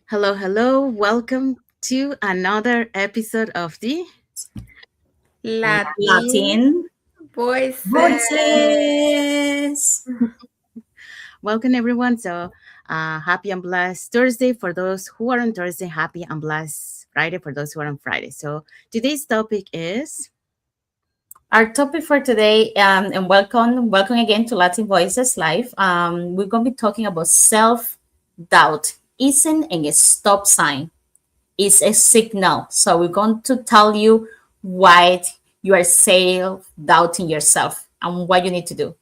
Hello, hello. Welcome to another episode of the Latin Latin voices. voices. Welcome, everyone. Happy and blessed Thursday for those who are on Thursday. Happy and blessed Friday for those who are on Friday. So, today's topic is Our topic for today, and welcome again to Latin Voices Live. We're going to be talking about self doubt. Isn't a stop sign, it's a signal. So, we're going to tell you why you are self doubting yourself and what you need to do.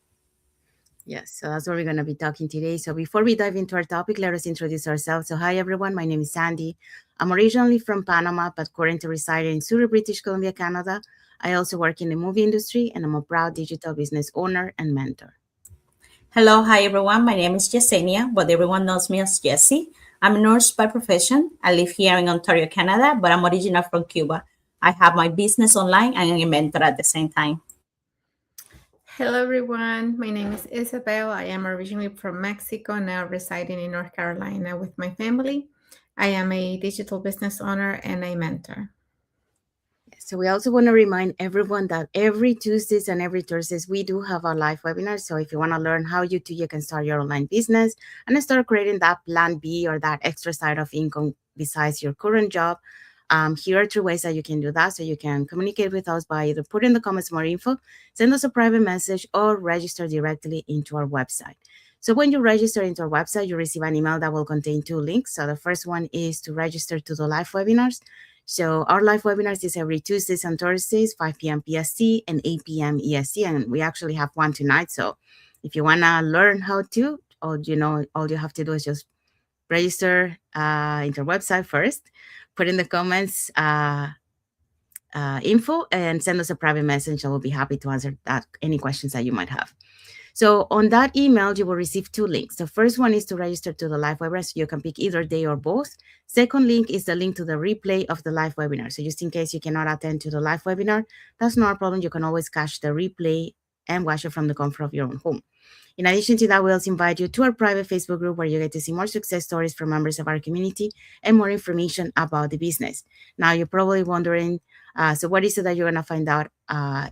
yes. So, that's what we're going to be talking today. So, before we dive into our topic, let us introduce ourselves. So, hi, everyone. My name is Sandy. I'm originally from Panama, but currently residing in Surrey, British Columbia, Canada. I also work in the movie industry, and I'm a proud digital business owner and mentor. Hello, hi everyone. My name is Yesenia, but everyone knows me as Jessie. I'm a nurse by profession. I live here in Ontario, Canada, but I'm original from Cuba. I have my business online and I'm a mentor at the same time. Hello, everyone. My name is Isabel. I am originally from Mexico, now residing in North Carolina with my family. I am a digital business owner and a mentor. So we also want to remind everyone that every Tuesdays and every Thursdays we do have our live webinars. So if you want to learn how you can start your online business and start creating that plan B or that extra side of income besides your current job, here are 3 ways that you can do that. So you can communicate with us by either put in the comments more info, send us a private message, or register directly into our website. So when you register into our website, you receive an email that will contain 2 links. So the first one is to register to the live webinars. So our live webinars is every Tuesdays and Thursdays, 5 p.m. PST and 8 p.m. EST, and we actually have one tonight. So if you wanna learn how to, or all you have to do is just register into our website first, put in the comments info, and send us a private message. I will be happy to answer that any questions that you might have. So on that email, you will receive 2 links. The first one is to register to the live webinar. So you can pick either day or both. Second link is the link to the replay of the live webinar. So just in case you cannot attend to the live webinar, that's not a problem. You can always catch the replay and watch it from the comfort of your own home. In addition to that, we also invite you to our private Facebook group where you get to see more success stories from members of our community and more information about the business. Now, you're probably wondering, so what is it that you're going to find out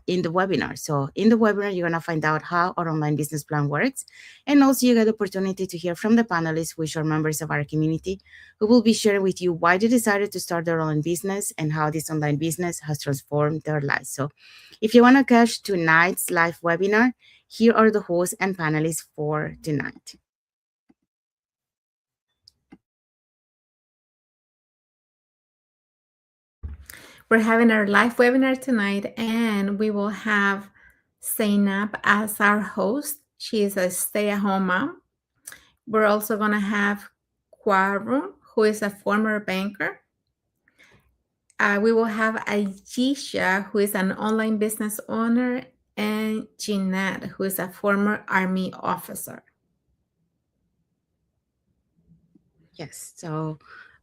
in the webinar? So in the webinar, you're going to find out how our online business plan works. And also you get the opportunity to hear from the panelists, which are members of our community, who will be sharing with you why they decided to start their online business and how this online business has transformed their lives. So if you want to catch tonight's live webinar, here are the hosts and panelists for tonight. We're having our live webinar tonight, and we will have Zainab as our host. She is a stay at home mom. We're also going to have Quarum, who is a former banker. We will have Aisha, who is an online business owner, and Jeanette, who is a former Army officer. Yes. So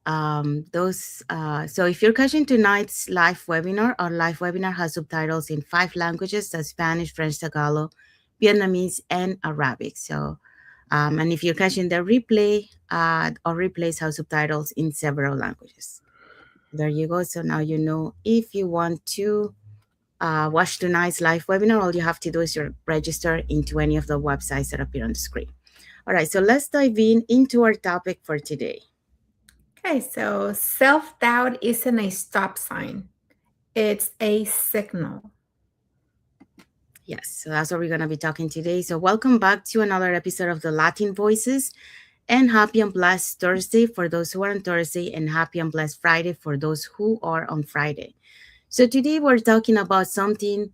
if you're catching tonight's live webinar, our live webinar has subtitles in 5 languages: that's Spanish, French, Tagalog, Vietnamese, and Arabic. And if you're catching the replay, our replays have subtitles in several languages. There you go. So now you know if you want to watch tonight's live webinar, all you have to do is register into any of the websites that appear on the screen. All right, so let's dive into our topic for today. Okay, so self doubt isn't a stop sign, it's a signal. Yes, so that's what we're going to be talking today. So, welcome back to another episode of the Latin Voices, and happy and blessed Thursday for those who are on Thursday, and happy and blessed Friday for those who are on Friday. So, today we're talking about something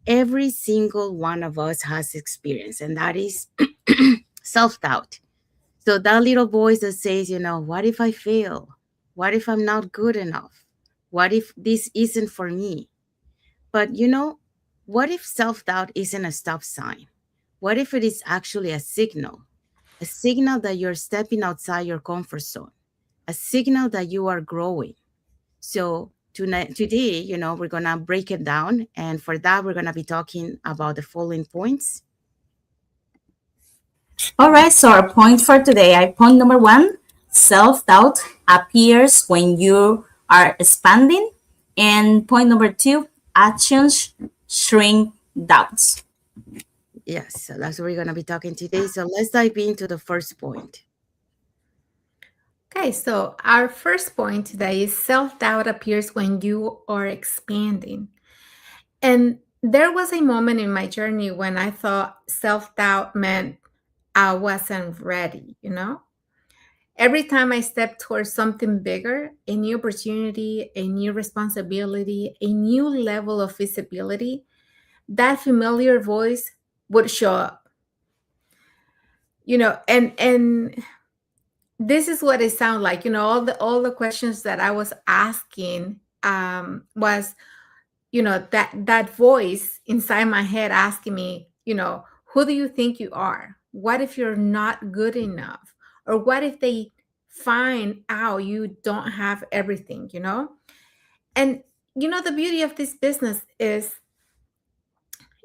every single one of us has experienced, and that is self doubt. So, that little voice that says, what if I fail? What if I'm not good enough? What if this isn't for me? But what if self doubt isn't a stop sign? What if it is actually a signal that you're stepping outside your comfort zone, a signal that you are growing? So today, we're going to break it down. And for that, we're going to be talking about the following points. All right, so our point for today, point number one, self-doubt appears when you are expanding. And point number 2, actions shrink doubts. Yes, so that's what we're going to be talking today. So let's dive into the first point. Okay, so our first point today is self-doubt appears when you are expanding. And there was a moment in my journey when I thought self-doubt meant I wasn't ready, Every time I stepped towards something bigger, a new opportunity, a new responsibility, a new level of visibility, that familiar voice would show up. And this is what it sounded like. All the questions that I was asking was, that voice inside my head asking me, who do you think you are? What if you're not good enough? Or what if they find out you don't have everything, And the beauty of this business is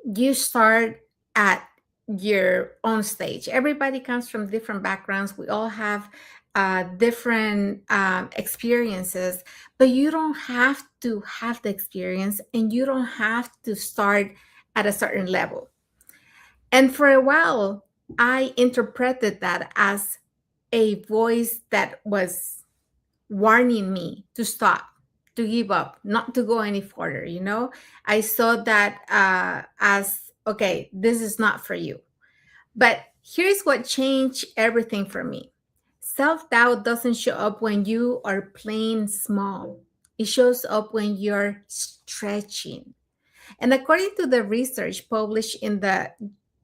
you start at your own stage. Everybody comes from different backgrounds. We all have different experiences, but you don't have to have the experience and you don't have to start at a certain level. And for a while, I interpreted that as a voice that was warning me to stop, to give up, not to go any further. I saw that as, okay, this is not for you. But here's what changed everything for me. Self-doubt doesn't show up when you are playing small. It shows up when you're stretching. And according to the research published in the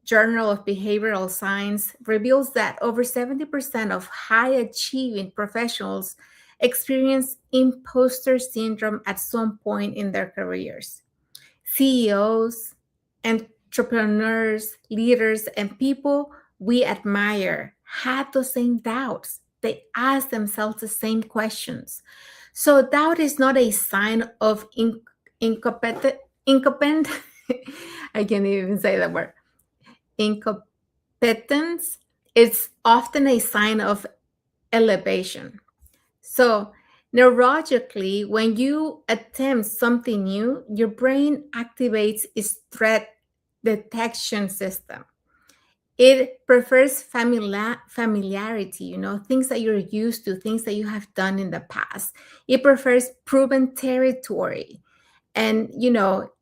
Journal of Behavioral Science, reveals that over 70% of high achieving professionals experience imposter syndrome at some point in their careers. CEOs, entrepreneurs, leaders, and people we admire had the same doubts. They asked themselves the same questions. So doubt is not a sign of incompetent. I can't even say that word. Incompetence. It's often a sign of elevation. So neurologically, when you attempt something new, your brain activates its threat detection system. It prefers familiarity, things that you're used to, things that you have done in the past. It prefers proven territory. And,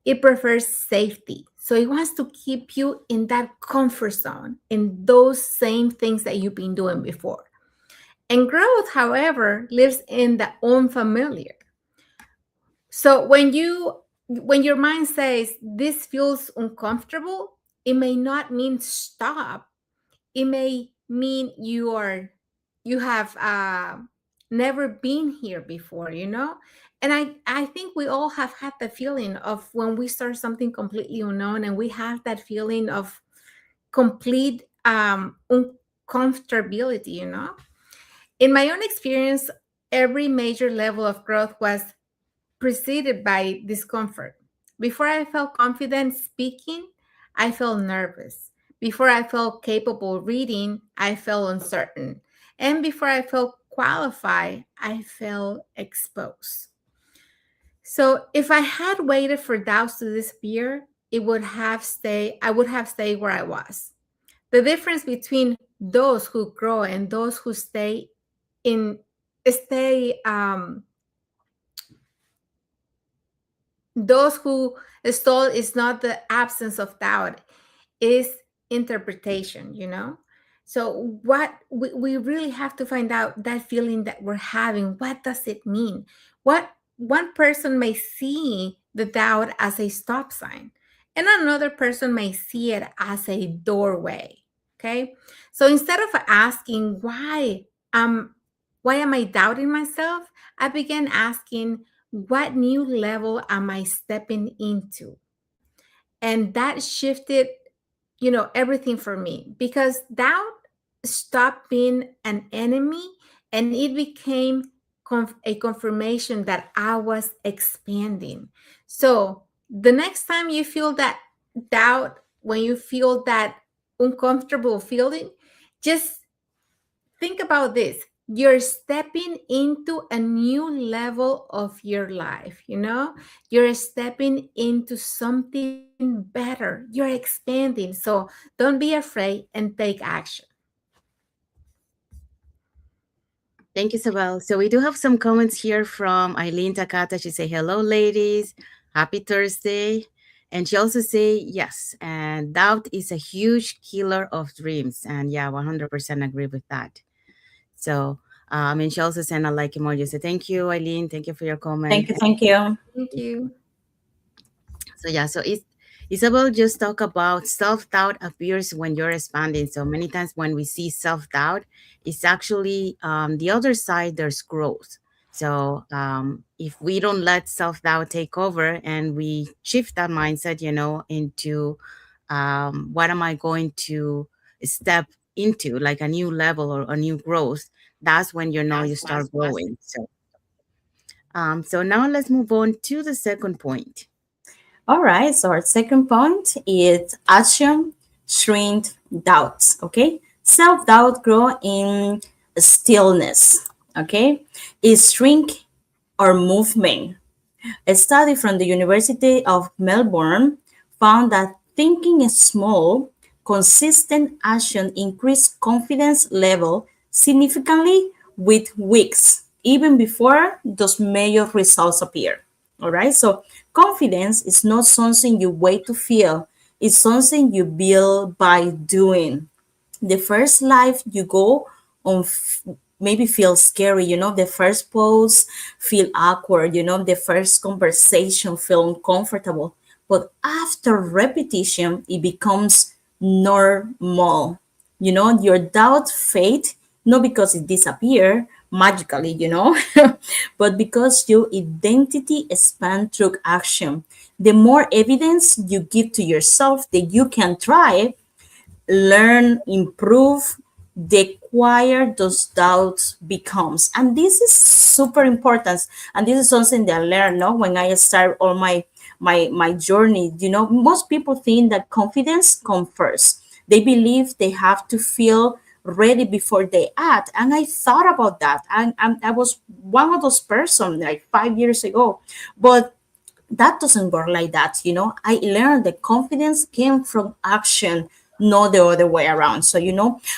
it prefers safety. So it wants to keep you in that comfort zone, in those same things that you've been doing before. And growth, however, lives in the unfamiliar. So when your mind says this feels uncomfortable, it may not mean stop. It may mean you have never been here before, And I think we all have had the feeling of when we start something completely unknown, and we have that feeling of complete uncomfortability, In my own experience, every major level of growth was preceded by discomfort. Before I felt confident speaking, I felt nervous. Before I felt capable reading, I felt uncertain. And before I felt qualified, I felt exposed. So if I had waited for doubts to disappear, I would have stayed where I was. The difference between those who grow and those who those who stall is not the absence of doubt, is interpretation, So what we really have to find out, that feeling that we're having, what does it mean? What one person may see the doubt as a stop sign, and another person may see it as a doorway. Okay. So instead of asking why am I doubting myself, I began asking, what new level am I stepping into? And that shifted, everything for me, because doubt stopped being an enemy and it became a confirmation that I was expanding. So the next time you feel that doubt, when you feel that uncomfortable feeling, just think about this. You're stepping into a new level of your life, you're stepping into something better, you're expanding. So don't be afraid and take action. Thank you, Sabel. So we do have some comments here from Eileen Takata. She say, hello, ladies. Happy Thursday. And she also say, yes, and doubt is a huge killer of dreams. And yeah, 100% agree with that. So, and she also sent a like emoji. So thank you, Eileen. Thank you for your comment. Thank you. Thank you. Thank you. So yeah, so Isabel just talk about self-doubt appears when you're expanding. So many times when we see self-doubt, it's actually the other side, there's growth. So if we don't let self-doubt take over and we shift that mindset, into what am I going to step into, like a new level or a new growth, that's when you start growing. So now let's move on to the second point. All right. So our second point is action shrink doubts. Okay. Self doubt grow in stillness. Okay. Is shrink or movement. A study from the University of Melbourne found that thinking small, consistent action increased confidence level significantly with weeks, even before those major results appear. All right. So confidence is not something you wait to feel. It's something you build by doing. The first live you go on maybe feel scary, the first pose feel awkward, the first conversation feel uncomfortable, but after repetition it becomes normal. Your doubt fade, not because it disappear magically, but because your identity expand through action. The more evidence you give to yourself that you can try, learn, improve, the quieter those doubts becomes. And this is super important. And this is something that I learned, no, when I start all my journey. Most people think that confidence comes first. They believe they have to feel ready before they act. And I thought about that. And I was one of those persons like 5 years ago. But that doesn't work like that. I learned that confidence came from action, not the other way around. So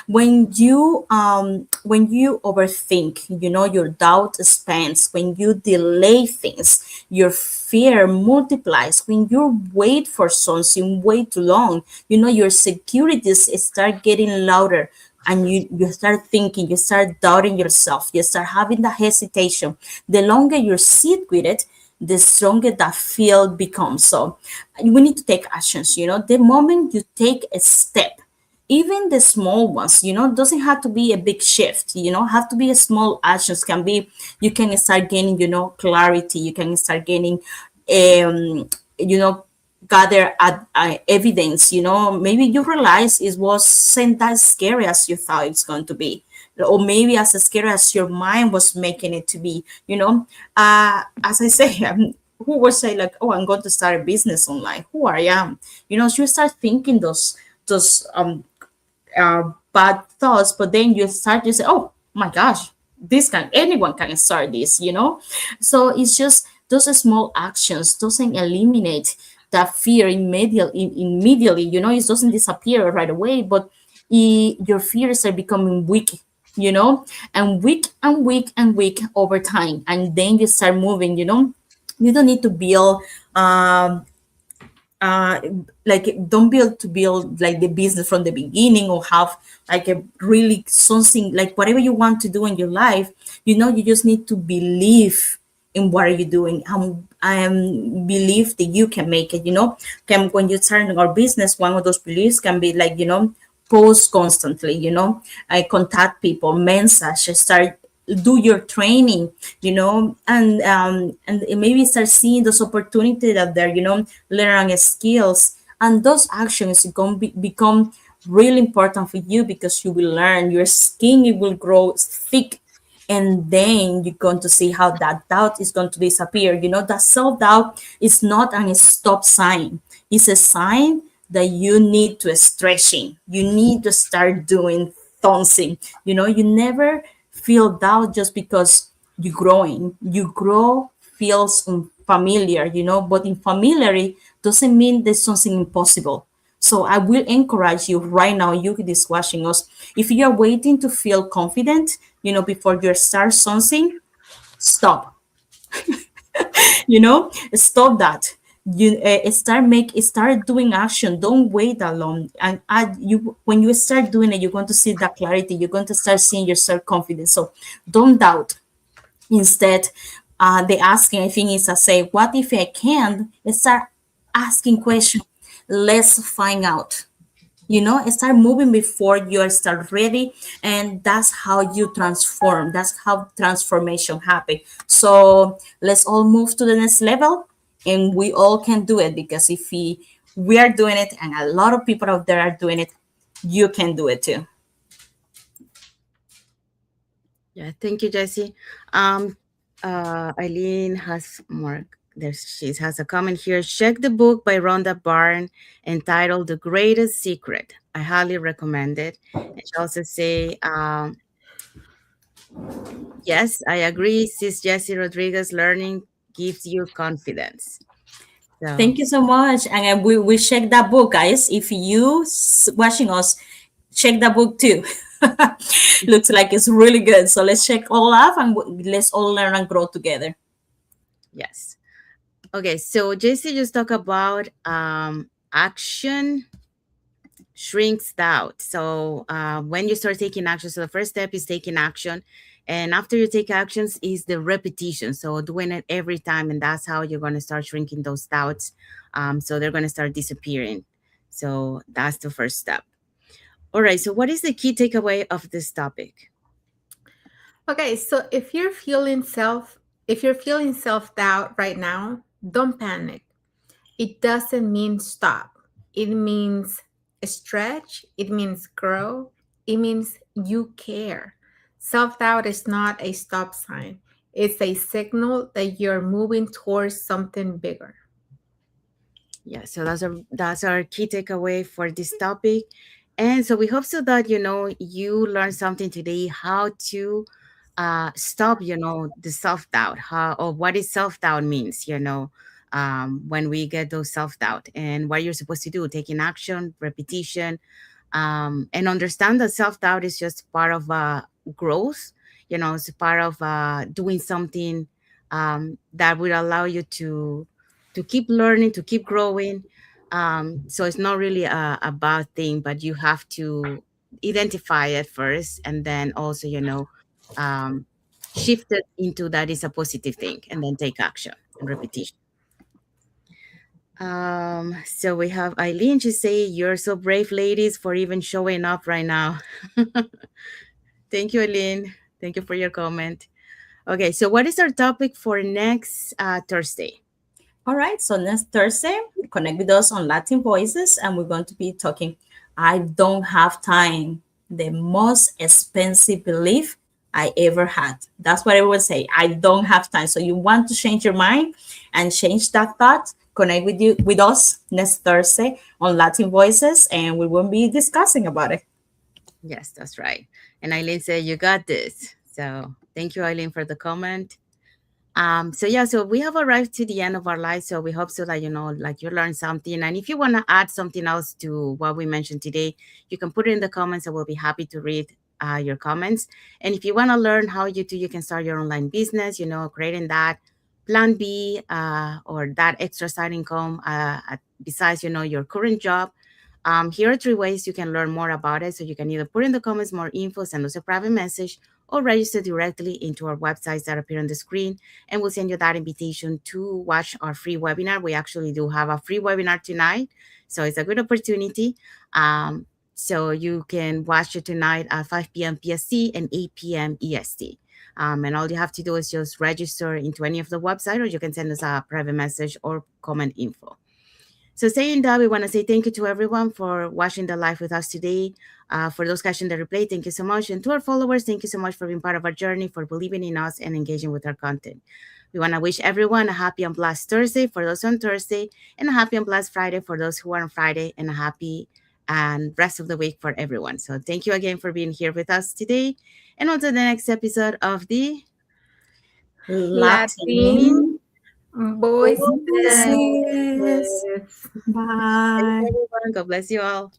when you overthink, your doubt expands. When you delay things, your fear multiplies. When you wait for something way too long, your securities start getting louder, and you start thinking, you start doubting yourself, you start having the hesitation. The longer you sit with it, the stronger that feel becomes. So we need to take actions. The moment you take a step, even the small ones, doesn't have to be a big shift, have to be a small actions. Can be, you can start gaining, clarity. You can start gaining, you know gather evidence. Maybe you realize it wasn't as scary as you thought it's going to be, or maybe as scary as your mind was making it to be. As I say, who would say like, oh, I'm going to start a business online, who I am. So you start thinking those bad thoughts, but then you start to say, oh my gosh, anyone can start this. So it's just those small actions doesn't eliminate that fear immediately. It doesn't disappear right away, but your fears are becoming weak, and weak and weak and weak over time, and then you start moving. You don't need to build uh like, don't build like the business from the beginning, or have like a really something, like whatever you want to do in your life. You just need to believe in what are you doing. I believe that you can make it. When you start our business, one of those beliefs can be like, post constantly. I contact people, message, start do your training, and maybe start seeing those opportunities out there, learning skills, and those actions going to become really important for you, because you will learn, your skin, it will grow thick, and then you're going to see how that doubt is going to disappear. That self-doubt is not a stop sign. It's a sign that you need to stretching. You need to start doing something. You never feel doubt just because you're growing. You grow feels unfamiliar, but in familiar doesn't mean there's something impossible. So I will encourage you right now, you is watching us. If you're waiting to feel confident, before you start something, stop. Stop that. You start doing action. Don't wait alone. And when you start doing it, you're going to see that clarity. You're going to start seeing your self-confidence. So don't doubt. Instead, the asking, I think, is I say, what if I can? Start asking questions. Let's find out. Start moving before you start ready, and that's how you transform. That's how transformation happen. So let's all move to the next level, and we all can do it, because if we are doing it, and a lot of people out there are doing it, you can do it too. Yeah, thank you, Jessie. Eileen has more. She has a comment here. Check the book by Rhonda Byrne entitled "The Greatest Secret." I highly recommend it. And she also say, yes, I agree. Sis Jessie Rodriguez, learning gives you confidence. So, Thank you so much, and we check that book, guys. If you watching us, check that book too. Looks like it's really good. So let's check all up, and let's all learn and grow together. yes. Okay, so Jessie just talked about action shrinks doubt. So when you start taking action, so the first step is taking action. And after you take actions is the repetition. So doing it every time. And that's how you're going to start shrinking those doubts. So they're going to start disappearing. So that's the first step. All right. So what is the key takeaway of this topic? Okay, so if you're feeling self-doubt right now, don't panic. It doesn't mean stop. It means stretch, it means grow, it means you care. Self-doubt is not a stop sign. It's a signal that you're moving towards something bigger. Yeah, so that's our key takeaway for this topic. And so we hope so that you learned something today, how to stop the self-doubt, how or what is self-doubt means, when we get those self-doubt, and what you're supposed to do, taking action, repetition, and understand that self-doubt is just part of growth. It's part of doing something that will allow you to keep learning, to keep growing. So it's not really a bad thing, but you have to identify it first, and then also um, shift it into that is a positive thing, and then take action and repetition. So we have Eileen. She say, "You're so brave, ladies, for even showing up right now." Thank you, Eileen. Thank you for your comment. Okay, so what is our topic for next Thursday? All right, so next Thursday, connect with us on Latin Voices, and we're going to be talking I don't have time, the most expensive belief I ever had. That's what I would say. I don't have time. So you want to change your mind and change that thought, connect with us next Thursday on Latin Voices, and we will be discussing about it. Yes, that's right. And Eileen said, "You got this." So thank you, Eileen, for the comment. So we have arrived to the end of our life. So we hope so that like you learned something. And if you want to add something else to what we mentioned today, you can put it in the comments, and we'll be happy to read your comments. And if you want to learn how you can start your online business, creating that plan B or that extra side income besides your current job. Here are 3 ways you can learn more about it. So you can either put in the comments more info, send us a private message, or register directly into our websites that appear on the screen, and we'll send you that invitation to watch our free webinar. We actually do have a free webinar tonight, so it's a good opportunity. So you can watch it tonight at 5 p.m. PST and 8 p.m. EST. And all you have to do is just register into any of the website, or you can send us a private message or comment info. So saying that, we want to say thank you to everyone for watching the live with us today. For those catching the replay, thank you so much. And to our followers, thank you so much for being part of our journey, for believing in us and engaging with our content. We want to wish everyone a happy and blessed Thursday for those on Thursday, and a happy and blessed Friday for those who are on Friday, and a happy and rest of the week for everyone. So thank you again for being here with us today. And on to the next episode of the Latin Voices. Voices. Thanks, Bye. everyone. God bless you all.